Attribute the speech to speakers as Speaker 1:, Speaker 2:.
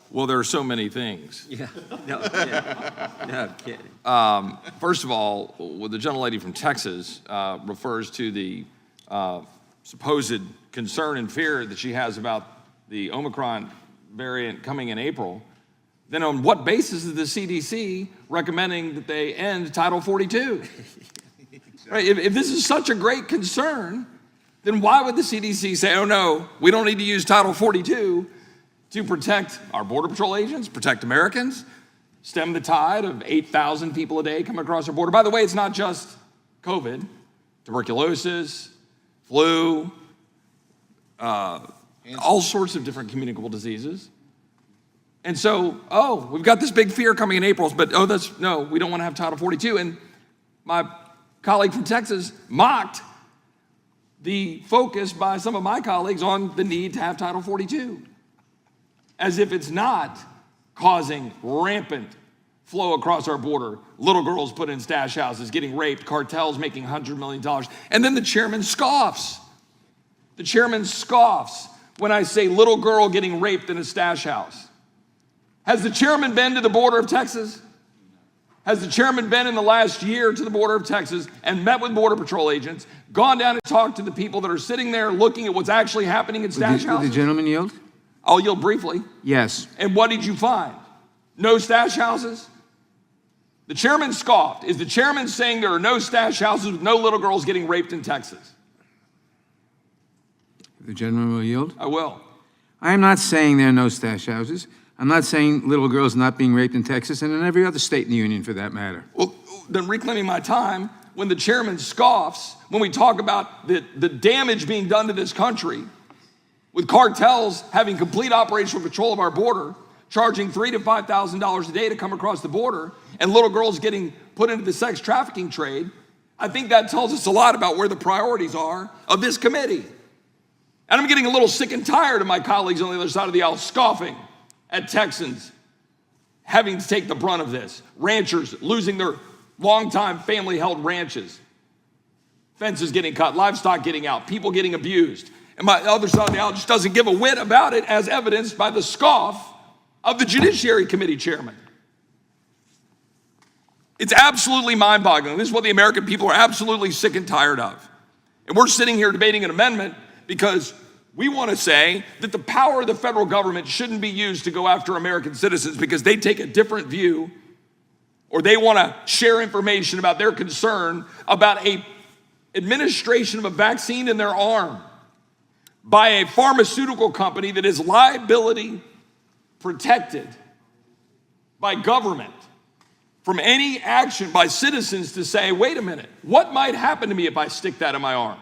Speaker 1: Well, there are so many things.
Speaker 2: Yeah, no kidding.
Speaker 1: First of all, well, the gentlelady from Texas refers to the supposed concern and fear that she has about the Omicron variant coming in April. Then on what basis is the CDC recommending that they end Title 42? Right? If this is such a great concern, then why would the CDC say, oh no, we don't need to use Title 42 to protect our Border Patrol agents, protect Americans, stem the tide of 8,000 people a day coming across our border? By the way, it's not just COVID, tuberculosis, flu, all sorts of different communicable diseases. And so, we've got this big fear coming in April, but no, we don't want to have Title 42. And my colleague from Texas mocked the focus by some of my colleagues on the need to have Title 42, as if it's not causing rampant flow across our border, little girls put in stash houses, getting raped, cartels making $100 million. And then the chairman scoffs. The chairman scoffs when I say little girl getting raped in a stash house. Has the chairman been to the border of Texas? Has the chairman been in the last year to the border of Texas and met with Border Patrol agents, gone down and talked to the people that are sitting there looking at what's actually happening in stash houses?
Speaker 3: Would the gentleman yield?
Speaker 1: I'll yield briefly.
Speaker 3: Yes.
Speaker 1: And what did you find? No stash houses? The chairman scoffed. Is the chairman saying there are no stash houses with no little girls getting raped in Texas?
Speaker 3: The gentleman will yield?
Speaker 1: I will.
Speaker 3: I am not saying there are no stash houses. I'm not saying little girls not being raped in Texas and in every other state in the union for that matter.
Speaker 1: Well, then reclaiming my time, when the chairman scoffs, when we talk about the damage being done to this country, with cartels having complete operational control of our border, charging $3,000 to $5,000 a day to come across the border, and little girls getting put into the sex trafficking trade, I think that tells us a lot about where the priorities are of this committee. And I'm getting a little sick and tired of my colleagues on the other side of the aisle scoffing at Texans having to take the brunt of this. Ranchers losing their longtime family-held ranches. Fences getting cut, livestock getting out, people getting abused. And my other side of the aisle just doesn't give a whit about it, as evidenced by the scoff of the Judiciary Committee chairman. It's absolutely mind-boggling. This is what the American people are absolutely sick and tired of. And we're sitting here debating an amendment because we want to say that the power of the federal government shouldn't be used to go after American citizens because they take a different view, or they want to share information about their concern about a administration of a vaccine in their arm by a pharmaceutical company that is liability protected by government from any action by citizens to say, wait a minute, what might happen to me if I stick that in my arm?